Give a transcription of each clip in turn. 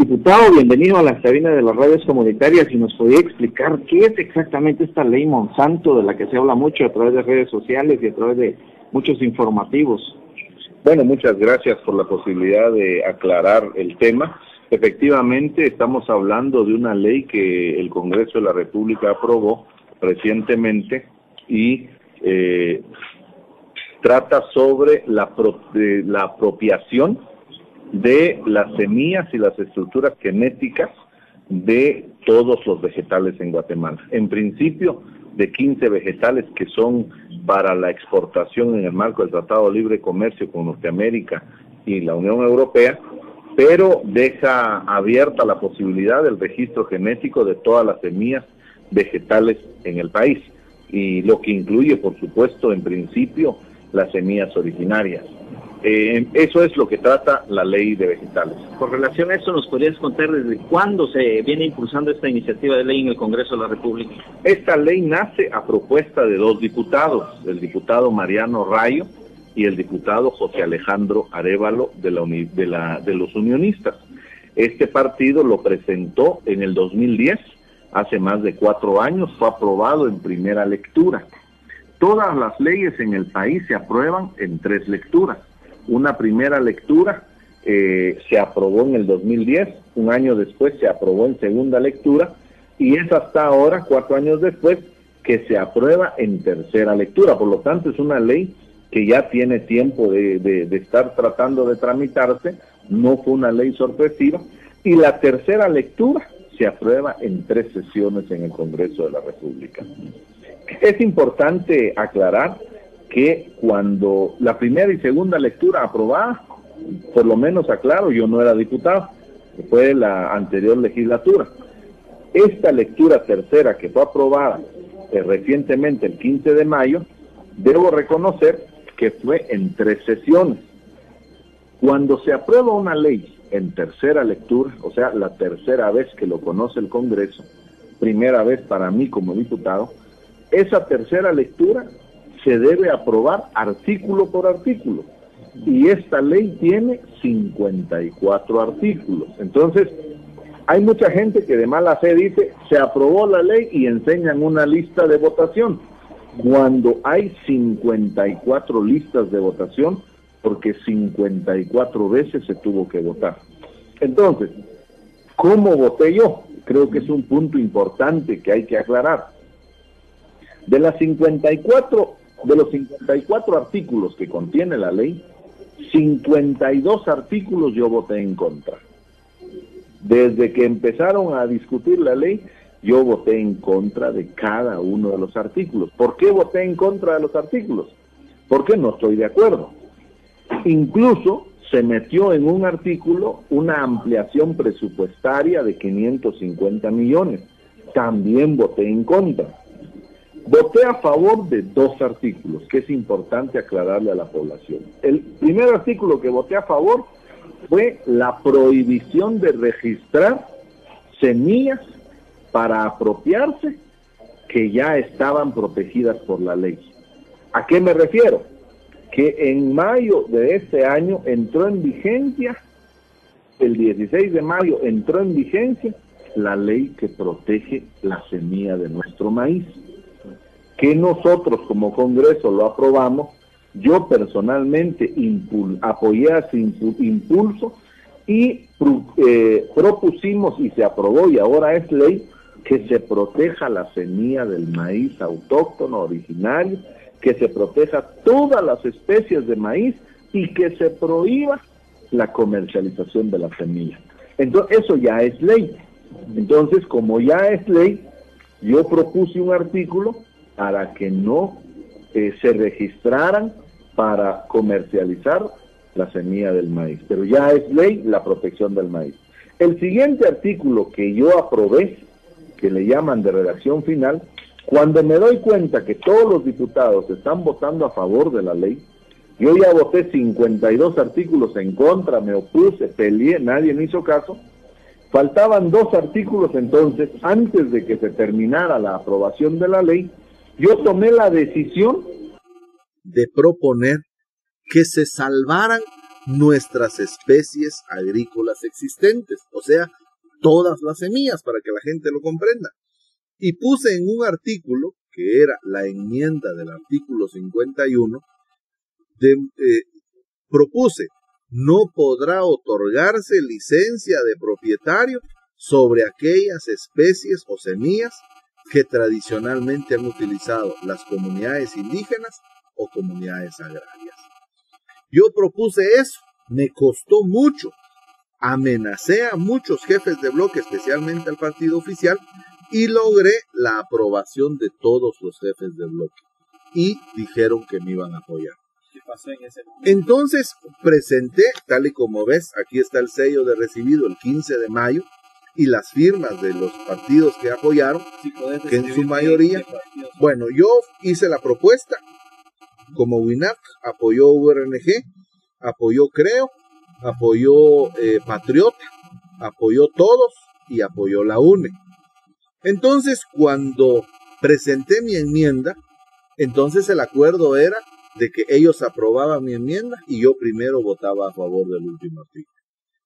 Diputado, bienvenido a la cabina de las radios comunitarias y nos podría explicar qué es exactamente esta ley Monsanto de la que se habla mucho a través de redes sociales y a través de muchos informativos. Bueno, muchas gracias por la posibilidad de aclarar el tema. Efectivamente, estamos hablando de una ley que el Congreso de la República aprobó recientemente y trata sobre la apropiación de las semillas y las estructuras genéticas de todos los vegetales en Guatemala. En principio, de 15 vegetales que son para la exportación en el marco del Tratado de Libre Comercio con Norteamérica y la Unión Europea, pero deja abierta la posibilidad del registro genético de todas las semillas vegetales en el país, y lo que incluye, por supuesto, en principio, las semillas originarias. Eso es lo que trata la ley de vegetales. Con relación a eso, ¿nos podrías contar desde cuándo se viene impulsando esta iniciativa de ley en el Congreso de la República? Esta ley nace a propuesta de dos diputados, el diputado Mariano Rayo y el diputado José Alejandro Arévalo de los unionistas. Este partido lo presentó en el 2010, hace más de 4 años, fue aprobado en primera lectura. Todas las leyes en el país se aprueban en 3 lecturas. Una primera lectura se aprobó en el 2010, un año después se aprobó en segunda lectura, y es hasta ahora, 4 años después, que se aprueba en tercera lectura. Por lo tanto, es una ley que ya tiene tiempo de estar tratando de tramitarse, no fue una ley sorpresiva, y la tercera lectura se aprueba en 3 sesiones en el Congreso de la República. Es importante aclarar que cuando la primera y segunda lectura aprobada, por lo menos aclaro, yo no era diputado, fue la anterior legislatura. Esta lectura tercera que fue aprobada recientemente el 15 de mayo, debo reconocer que fue en 3 sesiones. Cuando se aprueba una ley en tercera lectura, o sea, la tercera vez que lo conoce el Congreso, primera vez para mí como diputado, esa tercera lectura se debe aprobar artículo por artículo, y esta ley tiene 54 artículos. Entonces, hay mucha gente que de mala fe dice, se aprobó la ley y enseñan una lista de votación, cuando hay 54 listas de votación, porque 54 veces se tuvo que votar. Entonces, ¿cómo voté yo? Creo que es un punto importante que hay que aclarar. De los 54 artículos que contiene la ley, 52 artículos yo voté en contra. Desde que empezaron a discutir la ley, yo voté en contra de cada uno de los artículos. ¿Por qué voté en contra de los artículos? Porque no estoy de acuerdo. Incluso se metió en un artículo una ampliación presupuestaria de 550 millones. También voté en contra. Voté a favor de 2 artículos, que es importante aclararle a la población. El primer artículo que voté a favor fue la prohibición de registrar semillas para apropiarse que ya estaban protegidas por la ley. ¿A qué me refiero? Que en mayo de este año entró en vigencia, el 16 de mayo entró en vigencia la ley que protege la semilla de nuestro maíz, que nosotros como Congreso lo aprobamos. Yo personalmente apoyé a ese impulso y propusimos, y se aprobó y ahora es ley, que se proteja la semilla del maíz autóctono originario, que se proteja todas las especies de maíz y que se prohíba la comercialización de la semilla. Entonces, eso ya es ley. Entonces, como ya es ley, yo propuse un artículo para que no se registraran para comercializar la semilla del maíz. Pero ya es ley la protección del maíz. El siguiente artículo que yo aprobé, que le llaman de redacción final, cuando me doy cuenta que todos los diputados están votando a favor de la ley, yo ya voté 52 artículos en contra, me opuse, peleé, nadie me hizo caso. Faltaban 2 artículos, entonces, antes de que se terminara la aprobación de la ley, yo tomé la decisión de proponer que se salvaran nuestras especies agrícolas existentes, o sea, todas las semillas, para que la gente lo comprenda. Y puse en un artículo, que era la enmienda del artículo 51, propuse: no podrá otorgarse licencia de propietario sobre aquellas especies o semillas que tradicionalmente han utilizado las comunidades indígenas o comunidades agrarias. Yo propuse eso, me costó mucho, amenacé a muchos jefes de bloque, especialmente al partido oficial, y logré la aprobación de todos los jefes de bloque, y dijeron que me iban a apoyar. ¿Qué pasó en ese momento? Entonces presenté, tal y como ves, aquí está el sello de recibido el 15 de mayo, y las firmas de los partidos que apoyaron, Sí, que en su mayoría, bueno, yo hice la propuesta, como WINAC, apoyó URNG, apoyó Creo, apoyó Patriota, apoyó Todos y apoyó la UNE. Entonces, cuando presenté mi enmienda, entonces el acuerdo era de que ellos aprobaban mi enmienda y yo primero votaba a favor del último artículo.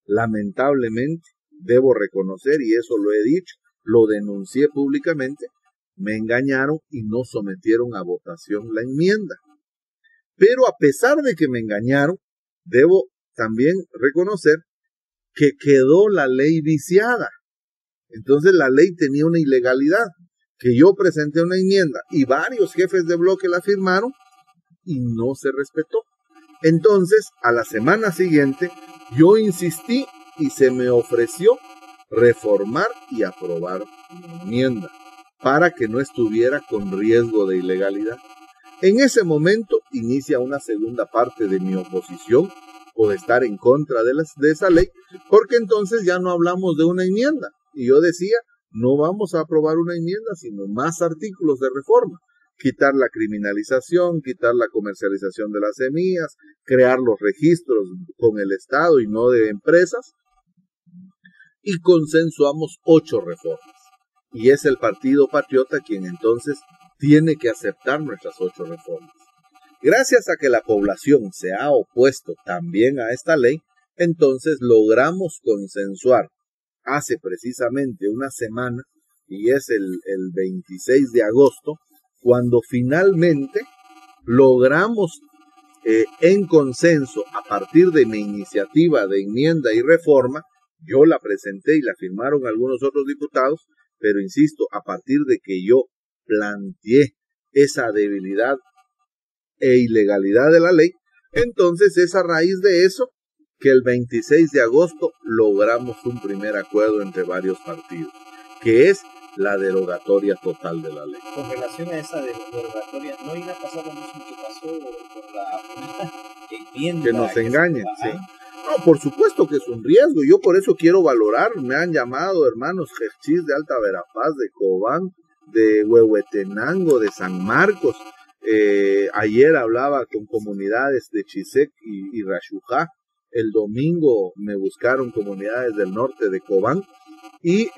Lamentablemente, debo reconocer, y eso lo he dicho, lo denuncié públicamente, me engañaron y no sometieron a votación la enmienda. Pero a pesar de que me engañaron, debo también reconocer que quedó la ley viciada. Entonces la ley tenía una ilegalidad, que yo presenté una enmienda y varios jefes de bloque la firmaron y no se respetó. Entonces, a la semana siguiente, yo insistí y se me ofreció reformar y aprobar mi enmienda para que no estuviera con riesgo de ilegalidad. En ese momento inicia una segunda parte de mi oposición o de estar en contra de esa ley, porque entonces ya no hablamos de una enmienda. Y yo decía, no vamos a aprobar una enmienda, sino más artículos de reforma. Quitar la criminalización, quitar la comercialización de las semillas, crear los registros con el Estado y no de empresas. Y consensuamos 8 reformas. Y es el Partido Patriota quien entonces tiene que aceptar nuestras 8 reformas. Gracias a que la población se ha opuesto también a esta ley, entonces logramos consensuar hace precisamente una semana, y es el 26 de agosto, cuando finalmente logramos en consenso, a partir de mi iniciativa de enmienda y reforma, yo la presenté y la firmaron algunos otros diputados, pero insisto, a partir de que yo planteé esa debilidad e ilegalidad de la ley, entonces es a raíz de eso que el 26 de agosto logramos un primer acuerdo entre varios partidos, que es la derogatoria total de la ley. Con relación a esa derogatoria, no iba a pasar lo mismo que pasó con la primera enmienda. Que nos engañen, sí. No, por supuesto que es un riesgo. Yo por eso quiero valorar. Me han llamado hermanos Jerchis de Alta Verapaz, de Cobán, de Huehuetenango, de San Marcos. Ayer hablaba con comunidades de Chisec y Rashujá. El domingo me buscaron comunidades del norte de Cobán. Y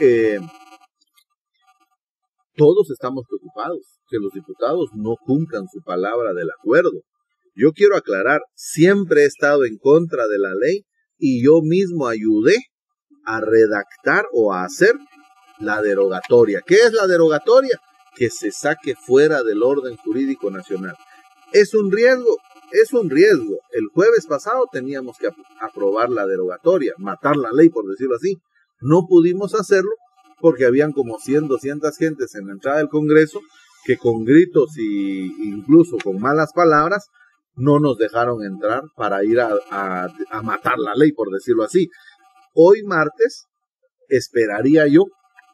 todos estamos preocupados que los diputados no cumplan su palabra del acuerdo. Yo quiero aclarar, siempre he estado en contra de la ley y yo mismo ayudé a redactar o a hacer la derogatoria. ¿Qué es la derogatoria? Que se saque fuera del orden jurídico nacional. ¿Es un riesgo? Es un riesgo. El jueves pasado teníamos que aprobar la derogatoria, matar la ley, por decirlo así. No pudimos hacerlo porque habían como 100, 200 gentes en la entrada del Congreso que con gritos e incluso con malas palabras no nos dejaron entrar para ir a matar la ley, por decirlo así. Hoy martes esperaría yo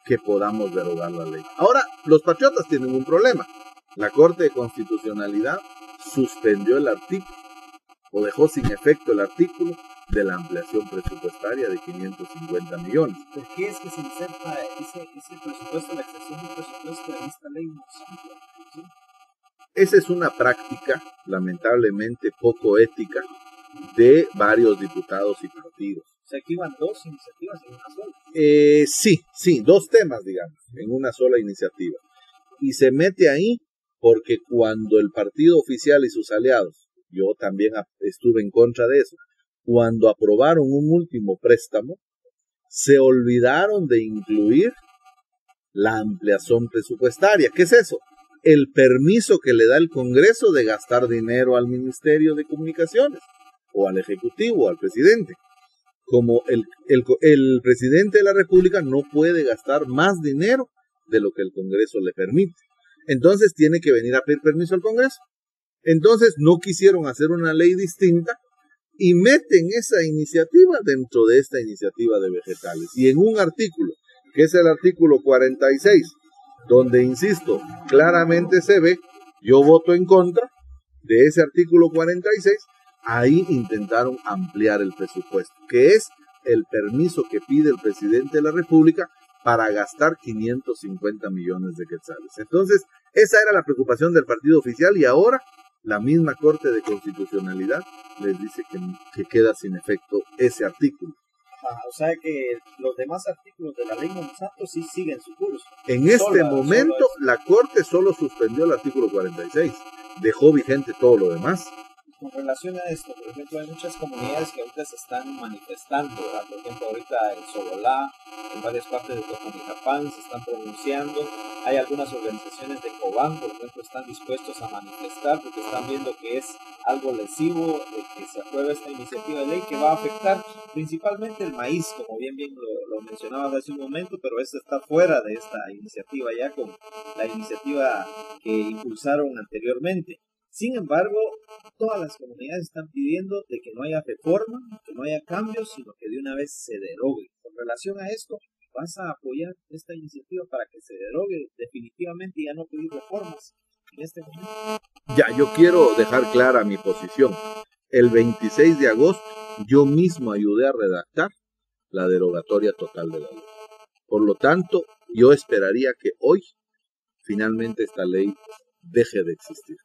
que podamos derogar la ley. Ahora, los patriotas tienen un problema. La Corte de Constitucionalidad suspendió el artículo o dejó sin efecto el artículo de la ampliación presupuestaria de 550 millones. ¿Por qué es que se inserta ese presupuesto, la extensión del presupuesto en esta ley? ¿Sí? Esa es una práctica, lamentablemente, poco ética de varios diputados y partidos. O sea, aquí van 2 iniciativas en una sola. Sí, 2 temas, digamos, en una sola iniciativa. Y se mete ahí porque cuando el partido oficial y sus aliados, yo también estuve en contra de eso, cuando aprobaron un último préstamo, se olvidaron de incluir la ampliación presupuestaria. ¿Qué es eso? El permiso que le da el Congreso de gastar dinero al Ministerio de Comunicaciones, o al Ejecutivo, o al presidente. Como el presidente de la República no puede gastar más dinero de lo que el Congreso le permite. Entonces tiene que venir a pedir permiso al Congreso. Entonces no quisieron hacer una ley distinta y meten esa iniciativa dentro de esta iniciativa de vegetales. Y en un artículo, que es el artículo 46, donde, insisto, claramente se ve, yo voto en contra de ese artículo 46, ahí intentaron ampliar el presupuesto, que es el permiso que pide el presidente de la República para gastar 550 millones de quetzales. Entonces, esa era la preocupación del partido oficial y ahora la misma Corte de Constitucionalidad les dice que queda sin efecto ese artículo. O sea que los demás artículos de la ley Monsanto sí siguen su curso. En este momento, la Corte solo suspendió el artículo 46, dejó vigente todo lo demás. Con relación a esto, por ejemplo, hay muchas comunidades que ahorita se están manifestando, ¿verdad? Por ejemplo, ahorita en Sololá, en varias partes de Toconijapán se están pronunciando. Hay algunas organizaciones de Cobán, por ejemplo, están dispuestos a manifestar porque están viendo que es algo lesivo de que se apruebe esta iniciativa de ley que va a afectar principalmente el maíz, como bien lo mencionabas hace un momento, pero esto está fuera de esta iniciativa ya con la iniciativa que impulsaron anteriormente. Sin embargo, todas las comunidades están pidiendo de que no haya reforma, que no haya cambios, sino que de una vez se derogue. Con relación a esto, ¿vas a apoyar esta iniciativa para que se derogue definitivamente y ya no pedir reformas en este momento? Ya, yo quiero dejar clara mi posición. El 26 de agosto yo mismo ayudé a redactar la derogatoria total de la ley. Por lo tanto, yo esperaría que hoy finalmente esta ley deje de existir.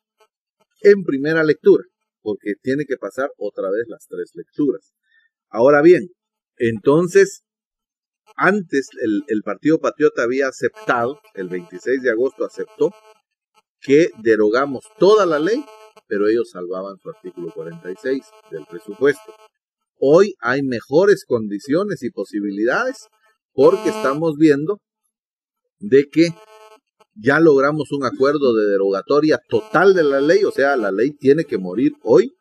En primera lectura, porque tiene que pasar otra vez las 3 lecturas. Ahora bien, entonces, antes el Partido Patriota había aceptado, el 26 de agosto aceptó, que derogamos toda la ley, pero ellos salvaban su artículo 46 del presupuesto. Hoy hay mejores condiciones y posibilidades, porque estamos viendo de que ya logramos un acuerdo de derogatoria total de la ley, o sea, la ley tiene que morir hoy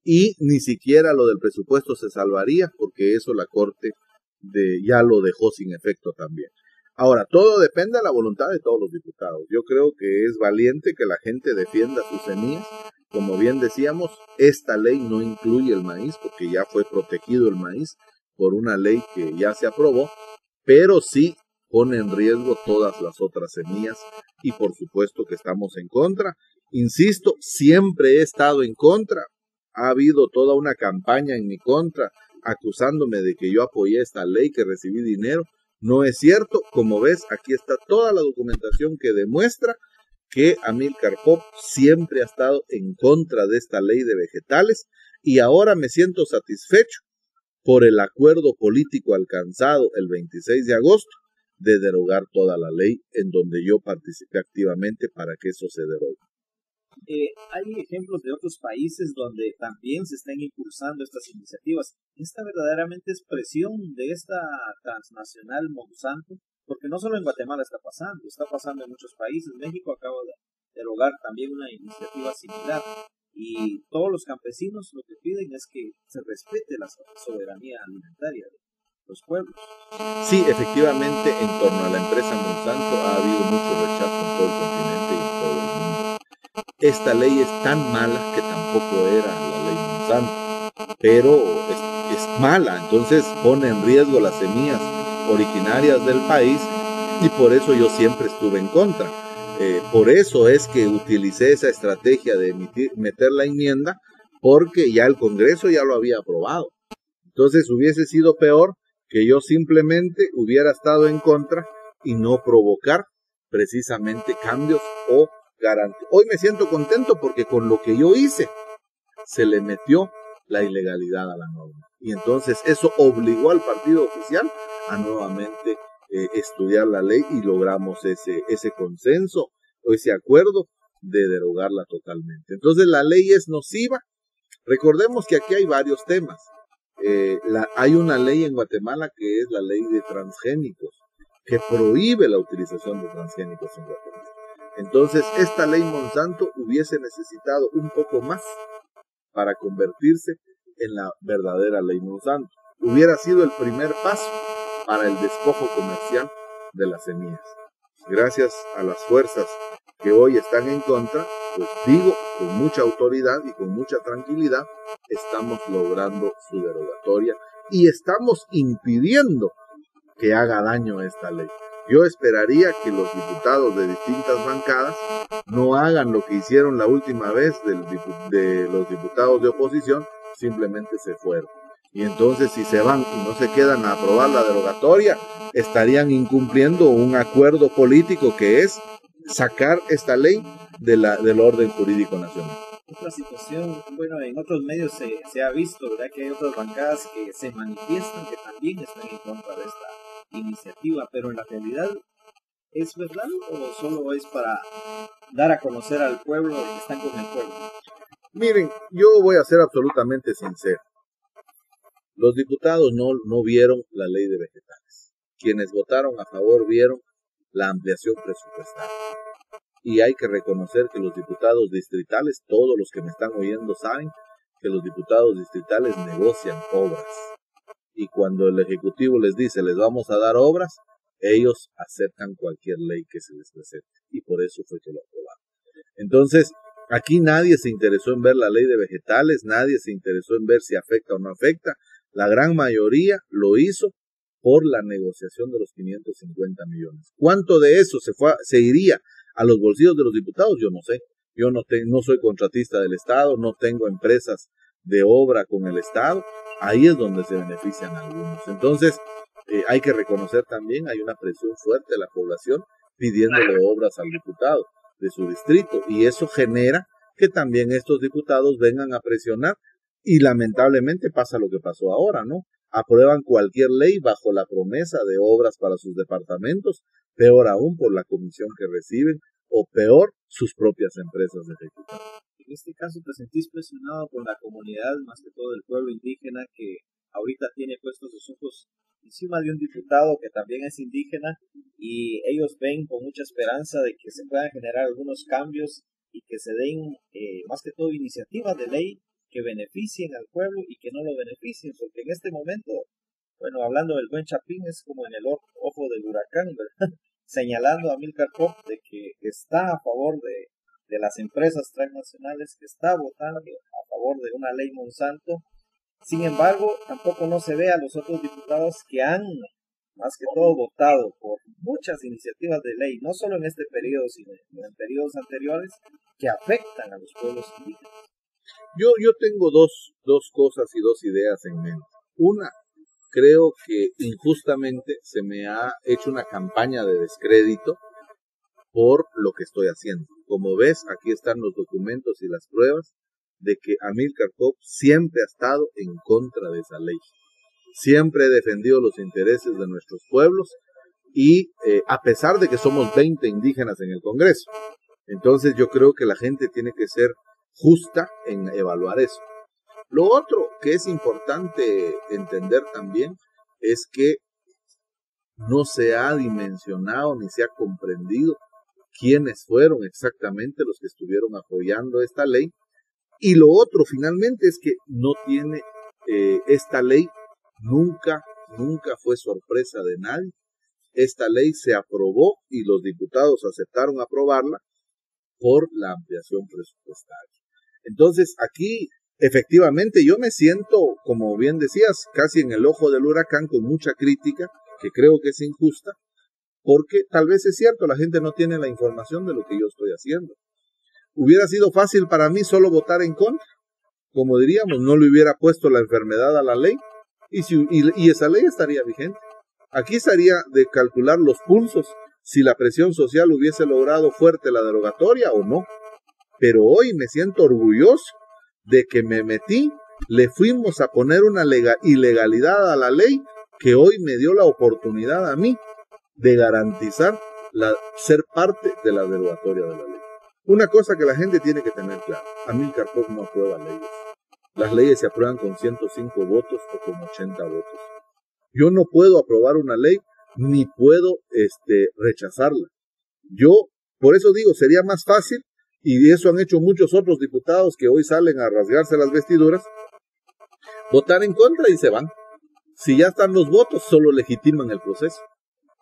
y ni siquiera lo del presupuesto se salvaría porque eso la Corte ya lo dejó sin efecto también. Ahora, todo depende de la voluntad de todos los diputados. Yo creo que es valiente que la gente defienda sus semillas. Como bien decíamos, esta ley no incluye el maíz porque ya fue protegido el maíz por una ley que ya se aprobó, pero sí pone en riesgo todas las otras semillas y por supuesto que estamos en contra. Insisto, siempre he estado en contra. Ha habido toda una campaña en mi contra acusándome de que yo apoyé esta ley, que recibí dinero. No es cierto. Como ves, aquí está toda la documentación que demuestra que Amílcar Pop siempre ha estado en contra de esta ley de vegetales y ahora me siento satisfecho por el acuerdo político alcanzado el 26 de agosto de derogar toda la ley, en donde yo participé activamente para que eso se derogue. Hay ejemplos de otros países donde también se están impulsando estas iniciativas. ¿Esta verdaderamente es presión de esta transnacional Monsanto? Porque no solo en Guatemala está pasando en muchos países. México acaba de derogar también una iniciativa similar. Y todos los campesinos lo que piden es que se respete la soberanía alimentaria de los pueblos. Sí, efectivamente, en torno a la empresa Monsanto ha habido mucho rechazo en todo el continente y en todo el mundo. Esta ley es tan mala que tampoco era la ley Monsanto, pero es mala, entonces pone en riesgo las semillas originarias del país y por eso yo siempre estuve en contra. Por eso es que utilicé esa estrategia de meter la enmienda, porque ya el Congreso ya lo había aprobado. Entonces hubiese sido peor que yo simplemente hubiera estado en contra y no provocar precisamente cambios o garantías. Hoy me siento contento porque con lo que yo hice se le metió la ilegalidad a la norma. Y entonces eso obligó al partido oficial a nuevamente estudiar la ley y logramos ese consenso o ese acuerdo de derogarla totalmente. Entonces la ley es nociva. Recordemos que aquí hay varios temas. hay una ley en Guatemala que es la ley de transgénicos, que prohíbe la utilización de transgénicos en Guatemala. Entonces, esta ley Monsanto hubiese necesitado un poco más para convertirse en la verdadera ley Monsanto. Hubiera sido el primer paso para el despojo comercial de las semillas. Gracias a las fuerzas que hoy están en contra, pues digo con mucha autoridad y con mucha tranquilidad, estamos logrando su derogatoria y estamos impidiendo que haga daño a esta ley. Yo esperaría que los diputados de distintas bancadas no hagan lo que hicieron la última vez de los diputados de oposición, simplemente se fueron. Y entonces si se van y no se quedan a aprobar la derogatoria, estarían incumpliendo un acuerdo político que es sacar esta ley del orden jurídico nacional. Otra situación, bueno, en otros medios se ha visto, ¿verdad?, que hay otras bancadas que se manifiestan que también están en contra de esta iniciativa, pero en la realidad, ¿es verdad o solo es para dar a conocer al pueblo que están con el pueblo? Miren, yo voy a ser absolutamente sincero. Los diputados no vieron la ley de vegetales. Quienes votaron a favor vieron la ampliación presupuestaria. Y hay que reconocer que los diputados distritales, todos los que me están oyendo saben que los diputados distritales negocian obras. Y cuando el Ejecutivo les dice, les vamos a dar obras, ellos aceptan cualquier ley que se les presente. Y por eso fue que lo aprobaron. Entonces, aquí nadie se interesó en ver la ley de vegetales, nadie se interesó en ver si afecta o no afecta. La gran mayoría lo hizo por la negociación de los 550 millones. ¿Cuánto de eso se iría a los bolsillos de los diputados? Yo no sé. Yo no soy contratista del Estado, no tengo empresas de obra con el Estado. Ahí es donde se benefician algunos. Entonces, hay que reconocer también, hay una presión fuerte de la población pidiéndole obras al diputado de su distrito. Y eso genera que también estos diputados vengan a presionar. Y lamentablemente pasa lo que pasó ahora, ¿no? Aprueban cualquier ley bajo la promesa de obras para sus departamentos, peor aún por la comisión que reciben, o peor, sus propias empresas ejecutivas. En este caso, ¿te sentís presionado por la comunidad, más que todo el pueblo indígena, que ahorita tiene puestos sus ojos encima de un diputado que también es indígena, y ellos ven con mucha esperanza de que se puedan generar algunos cambios y que se den, más que todo, iniciativas de ley que beneficien al pueblo y que no lo beneficien? Porque en este momento, bueno, hablando del buen Chapín, es como en el ojo del huracán, ¿verdad? Señalando a Amílcar Pop de que está a favor de las empresas transnacionales, que está votando a favor de una ley Monsanto. Sin embargo, tampoco no se ve a los otros diputados que han, más que todo, votado por muchas iniciativas de ley, no solo en este periodo, sino en periodos anteriores, que afectan a los pueblos indígenas. Yo tengo dos cosas y dos ideas en mente. Una, creo que injustamente se me ha hecho una campaña de descrédito por lo que estoy haciendo. Como ves, aquí están los documentos y las pruebas de que Amílcar Pop siempre ha estado en contra de esa ley. Siempre he defendido los intereses de nuestros pueblos y a pesar de que somos 20 indígenas en el Congreso. Entonces yo creo que la gente tiene que ser justa en evaluar eso. Lo otro que es importante entender también es que no se ha dimensionado ni se ha comprendido quiénes fueron exactamente los que estuvieron apoyando esta ley. Y lo otro finalmente es que no tiene esta ley, nunca fue sorpresa de nadie. Esta ley se aprobó y los diputados aceptaron aprobarla por la ampliación presupuestaria. Entonces aquí efectivamente yo me siento, como bien decías, casi en el ojo del huracán, con mucha crítica, que creo que es injusta, porque tal vez es cierto, la gente no tiene la información de lo que yo estoy haciendo. Hubiera sido fácil para mí solo votar en contra, como diríamos, no le hubiera puesto la enfermedad a la ley, y esa ley estaría vigente. Aquí estaría de calcular los pulsos, si la presión social hubiese logrado fuerte la derogatoria o no. Pero hoy me siento orgulloso de que me metí, le fuimos a poner una ilegalidad a la ley que hoy me dio la oportunidad a mí de garantizar ser parte de la derogatoria de la ley. Una cosa que la gente tiene que tener clara, Amílcar Pop no aprueba leyes. Las leyes se aprueban con 105 votos o con 80 votos. Yo no puedo aprobar una ley ni puedo rechazarla. Yo, por eso digo, sería más fácil, y eso han hecho muchos otros diputados que hoy salen a rasgarse las vestiduras, votar en contra y se van. Si ya están los votos, solo legitiman el proceso.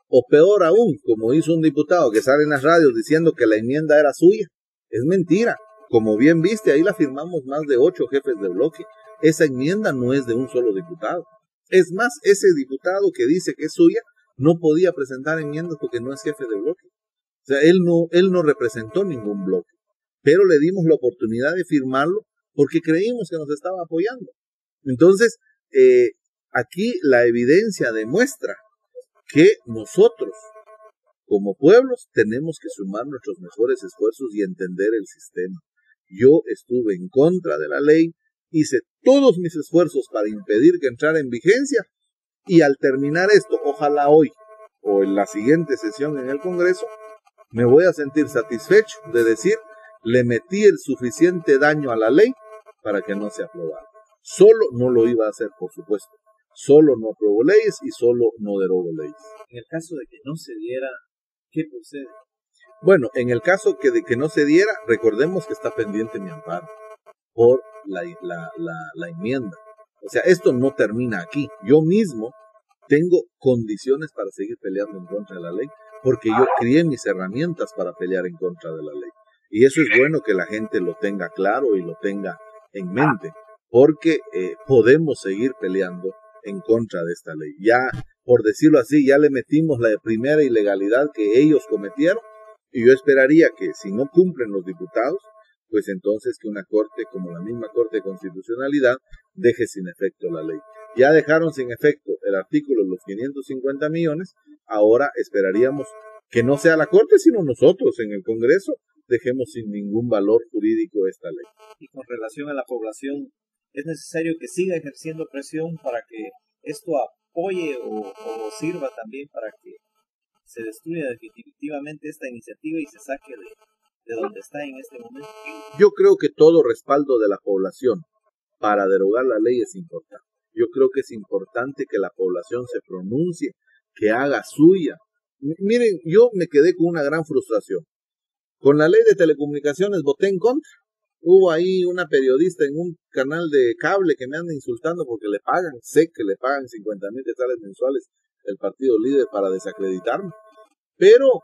O peor aún, como hizo un diputado que sale en las radios diciendo que la enmienda era suya. Es mentira. Como bien viste, ahí la firmamos más de 8 jefes de bloque. Esa enmienda no es de un solo diputado. Es más, ese diputado que dice que es suya no podía presentar enmiendas porque no es jefe de bloque. O sea, él no representó ningún bloque. Pero le dimos la oportunidad de firmarlo porque creímos que nos estaba apoyando. Entonces, aquí la evidencia demuestra que nosotros, como pueblos, tenemos que sumar nuestros mejores esfuerzos y entender el sistema. Yo estuve en contra de la ley, hice todos mis esfuerzos para impedir que entrara en vigencia, y al terminar esto, ojalá hoy o en la siguiente sesión en el Congreso, me voy a sentir satisfecho de decir, le metí el suficiente daño a la ley para que no se aprobara. Solo no lo iba a hacer, por supuesto. Solo no aprobó leyes y solo no derogó leyes. En el caso de que no se diera, ¿qué procede? Bueno, en el caso de que no se diera, recordemos que está pendiente mi amparo por la enmienda. O sea, esto no termina aquí. Yo mismo tengo condiciones para seguir peleando en contra de la ley, porque yo crié mis herramientas para pelear en contra de la ley. Y eso es bueno que la gente lo tenga claro y lo tenga en mente, porque podemos seguir peleando en contra de esta ley. Ya, por decirlo así, ya le metimos la primera ilegalidad que ellos cometieron, y yo esperaría que si no cumplen los diputados, pues entonces que una corte como la misma Corte de Constitucionalidad deje sin efecto la ley. Ya dejaron sin efecto el artículo de los 550 millones, ahora esperaríamos que no sea la Corte, sino nosotros en el Congreso dejemos sin ningún valor jurídico esta ley. Y con relación a la población, ¿es necesario que siga ejerciendo presión para que esto apoye o sirva también para que se destruya definitivamente esta iniciativa y se saque de donde está en este momento? Yo creo que todo respaldo de la población para derogar la ley es importante. Yo creo que es importante que la población se pronuncie, que haga suya. Miren, yo me quedé con una gran frustración. Con la ley de telecomunicaciones voté en contra. Hubo ahí una periodista en un canal de cable que me anda insultando porque le pagan, sé que le pagan 50,000 quetzales mensuales el partido líder para desacreditarme. Pero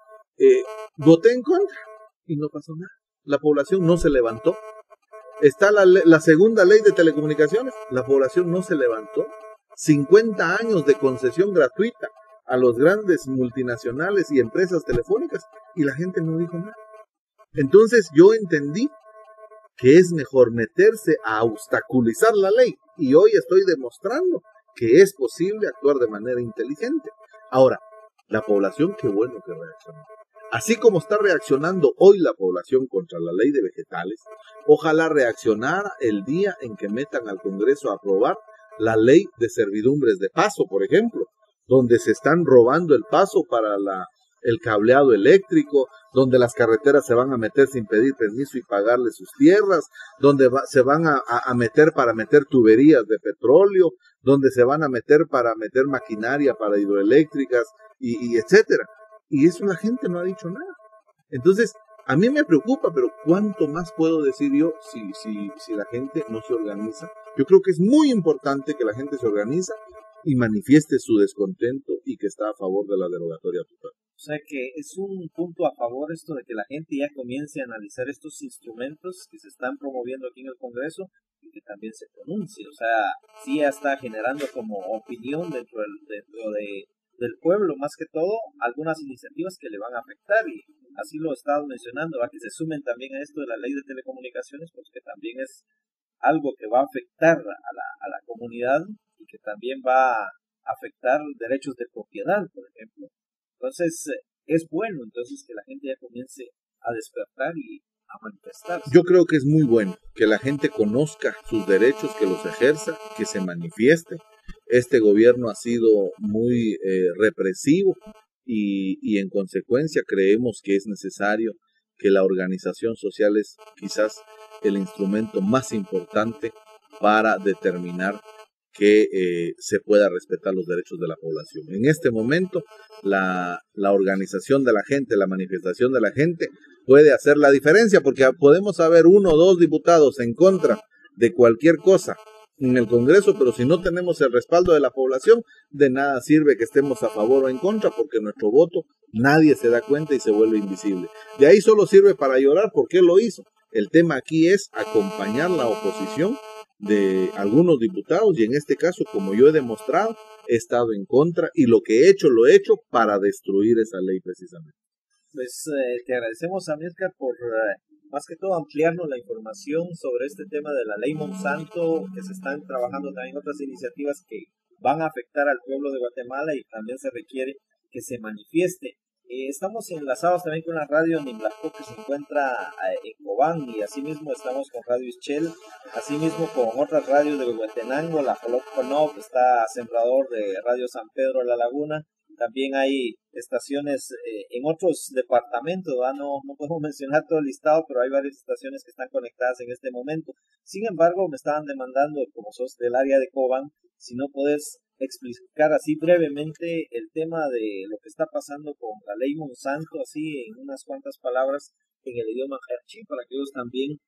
voté en contra y no pasó nada. La población no se levantó. Está la segunda ley de telecomunicaciones. La población no se levantó. 50 años de concesión gratuita a los grandes multinacionales y empresas telefónicas y la gente no dijo nada. Entonces yo entendí que es mejor meterse a obstaculizar la ley, y hoy estoy demostrando que es posible actuar de manera inteligente. Ahora, la población, qué bueno que reaccionó. Así como está reaccionando hoy la población contra la ley de vegetales, ojalá reaccionara el día en que metan al Congreso a aprobar la ley de servidumbres de paso, por ejemplo, donde se están robando el paso para el cableado eléctrico, donde las carreteras se van a meter sin pedir permiso y pagarle sus tierras, donde se van a meter para meter tuberías de petróleo, donde se van a meter para meter maquinaria para hidroeléctricas y etcétera. Y eso la gente no ha dicho nada. Entonces, a mí me preocupa, pero ¿cuánto más puedo decir yo si la gente no se organiza? Yo creo que es muy importante que la gente se organiza y manifieste su descontento y que está a favor de la derogatoria total. O sea que es un punto a favor esto de que la gente ya comience a analizar estos instrumentos que se están promoviendo aquí en el Congreso y que también se pronuncie. O sea, sí ya está generando como opinión dentro del pueblo, más que todo, algunas iniciativas que le van a afectar, y así lo he estado mencionando, a que se sumen también a esto de la ley de telecomunicaciones, porque también es algo que va a afectar a la comunidad y que también va a afectar derechos de propiedad, por ejemplo. Entonces, es bueno entonces que la gente ya comience a despertar y a manifestarse. Yo creo que es muy bueno que la gente conozca sus derechos, que los ejerza, que se manifieste. Este gobierno ha sido muy represivo y en consecuencia creemos que es necesario que la organización social es quizás el instrumento más importante para determinar que se pueda respetar los derechos de la población. En este momento, la organización de la gente, la manifestación de la gente puede hacer la diferencia, porque podemos haber 1 o 2 diputados en contra de cualquier cosa en el Congreso, pero si no tenemos el respaldo de la población, de nada sirve que estemos a favor o en contra, porque nuestro voto nadie se da cuenta y se vuelve invisible. De ahí solo sirve para llorar porque él lo hizo. El tema aquí es acompañar la oposición de algunos diputados, y en este caso, como yo he demostrado, he estado en contra, y lo que he hecho, lo he hecho para destruir esa ley precisamente. Pues te agradecemos, Amílcar, por más que todo ampliarnos la información sobre este tema de la ley Monsanto, que se están trabajando también otras iniciativas que van a afectar al pueblo de Guatemala, y también se requiere que se manifieste. Estamos enlazados también con la radio Nimblasco, que se encuentra en Cobán, y asimismo estamos con Radio Ischel, asimismo con otras radios de Huehuetenango, la Jolot Conop, está Sembrador de Radio San Pedro de la Laguna. También hay estaciones en otros departamentos, no podemos mencionar todo el listado, pero hay varias estaciones que están conectadas en este momento. Sin embargo, me estaban demandando, como sos del área de Cobán, si no puedes explicar así brevemente el tema de lo que está pasando con la ley Monsanto, así en unas cuantas palabras en el idioma jerchí, para que ellos también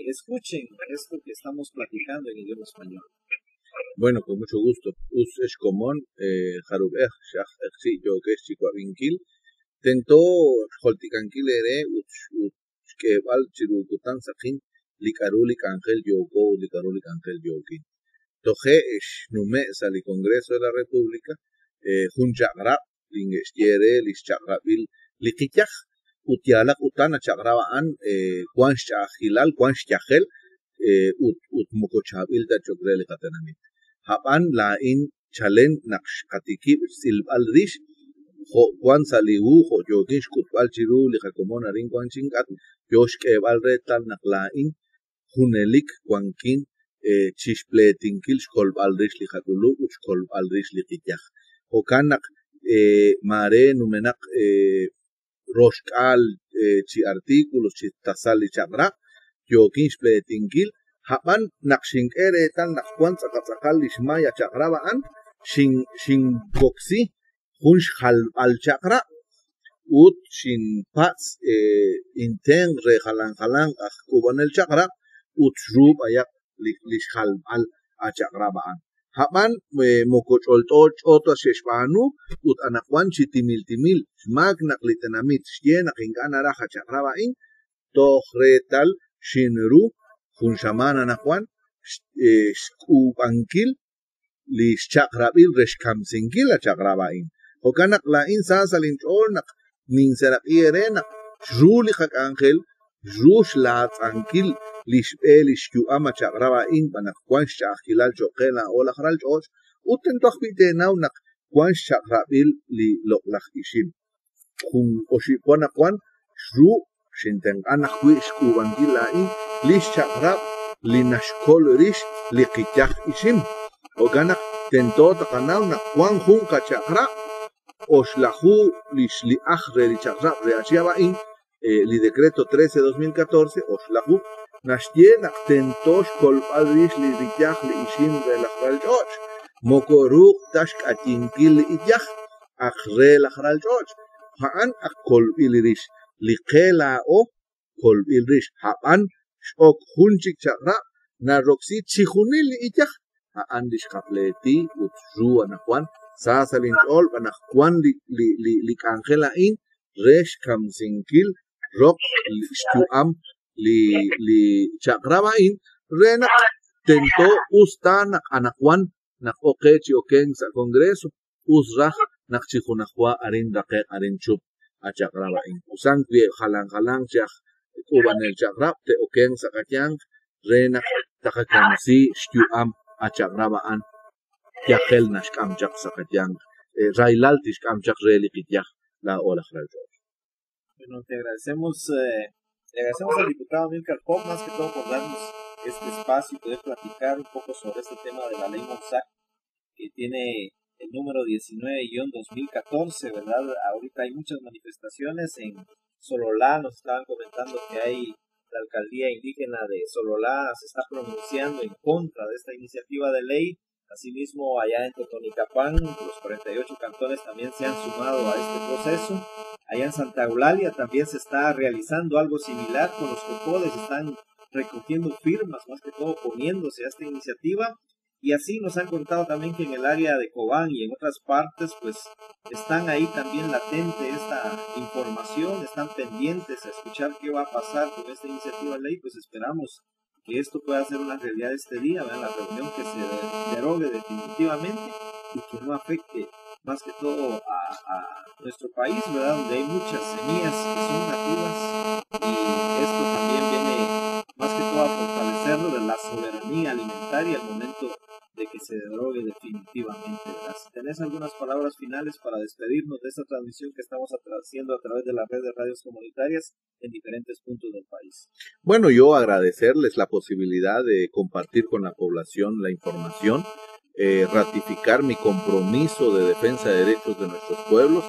escuchen esto que estamos platicando en idioma español. Bueno, con mucho gusto. Es común, Harub Shach Exi, yo que es chico Avinkil, tentó Holticankil ere, que val Chirukutan Sakin, Licarulik Ángel Yoko, Licarulik Ángel Yokin. Toje es nume sali Congreso de la República, Junchagra, Lingestiere, Lischagrabil, Likichach, Utialak Utana Chagrabaan, Quanchachilal, Quanchachel, ut Mukochabil da Chogrel Katanamit. Haban la in chalen naksh katiki silbal rish, Juan Salihu, Jokish Kutbal Chiru, Lijakomon Arin Quanchingat, Josh Kebal Retal Naklain, Hunelik Quankin, Chishpletinkil, Skolbal Rish Lijatulu, Skolbal Rish Likitach. Okanak Mare Numenak Roshkal Chi artículos, Chi Tasali Chagra, Jokish Pletinkil, Haban nakshin ere tal nakwan sakal lishmaya chagrabaan shin boxi hunsh al chakra ut shin pats inten re halan kuban el chakra ut rub ayak lishal al chagrabaan Haban mokochol oto sheshbanu ut anakwan chitimil mag naklitenamit shien akingana raja chagrabain tohretal shinru Kunshamana Nahuan, Skubankil, Lish Chakrabil, Reshkamsinkil, a Chagrabain. Okanak la insasalin ornak, Ninserak Ierena, Julikak Angel, Rush Lat Ankil, Lish Elish Kuama Chagrabain, Banakwan Shakilal Jokela, Olakral George, Utentochbite Naunak, Kwan Chakrabil, Li Loklach Ishim. Kun Oshiponakwan, Shru, Shinten Anakwi, Skubankil Lain, Lish Chakrab, Linashkol Rish, Likichach Ishim. Oganak tentó Takanauna, Juan Junka Chakra, Oshlahu Lish Liachre Lichakrab, Reachiabain, Li Decreto 13-2014, Oshlahu, Nashienak tentosh Kolpal Rish Likichach Ishim Relachral George, Mokoru Tashk Atinkil Ijach, Achre Lachral George, Haan Akol Ilirish, Likela O, Kol Ilrish, Haan. Shok hunchik chakra na roxi chihunil ijach andish kapleti utru anakwan sasalin ol anakwan li kangela in resh kamsinkil rok stuam li chakraba in rena tento ustan anakwan nak okechi okeng sa kongreso usrah nak chihunakwa arin dake arin chup a chakraba in usang kwe halang chak Kuban el chakrab te okeng sakatyang rena takakamsi shtuam achakrabaan tiachel nashkam chak sakatyang railal tishkam chak relikitiach la olachral. Bueno, te agradecemos al diputado Amílcar Pop, más que todo por darnos este espacio y poder platicar un poco sobre este tema de la ley Monsanto, que tiene el número 19-2014, ¿verdad? Ahorita hay muchas manifestaciones en Sololá, nos estaban comentando que hay la alcaldía indígena de Sololá se está pronunciando en contra de esta iniciativa de ley. Asimismo, allá en Totonicapán, los 48 cantones también se han sumado a este proceso. Allá en Santa Eulalia también se está realizando algo similar con los cocodes, están recogiendo firmas, más que todo oponiéndose a esta iniciativa. Y así nos han contado también que en el área de Cobán y en otras partes, pues están ahí también latente esta información, están pendientes a escuchar qué va a pasar con esta iniciativa de ley. Pues esperamos que esto pueda ser una realidad este día, ¿verdad? La reunión que se derogue definitivamente y que no afecte más que todo a nuestro país, ¿verdad? Donde hay muchas semillas que son nativas y esto también viene más que todo a fortalecerlo de la soberanía alimentaria al momento de que se derogue definitivamente, ¿verdad? Si tenés algunas palabras finales para despedirnos de esta transmisión que estamos haciendo a través de la red de radios comunitarias en diferentes puntos del país. Bueno, yo agradecerles la posibilidad de compartir con la población la información, ratificar mi compromiso de defensa de derechos de nuestros pueblos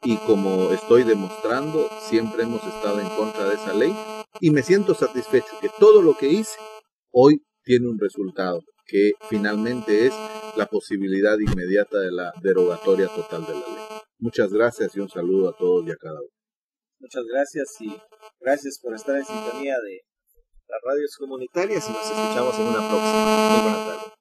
y como estoy demostrando, siempre hemos estado en contra de esa ley y me siento satisfecho que todo lo que hice hoy tiene un resultado, que finalmente es la posibilidad inmediata de la derogatoria total de la ley. Muchas gracias y un saludo a todos y a cada uno. Muchas gracias y gracias por estar en sintonía de las radios comunitarias y nos escuchamos en una próxima. Muy buena tarde.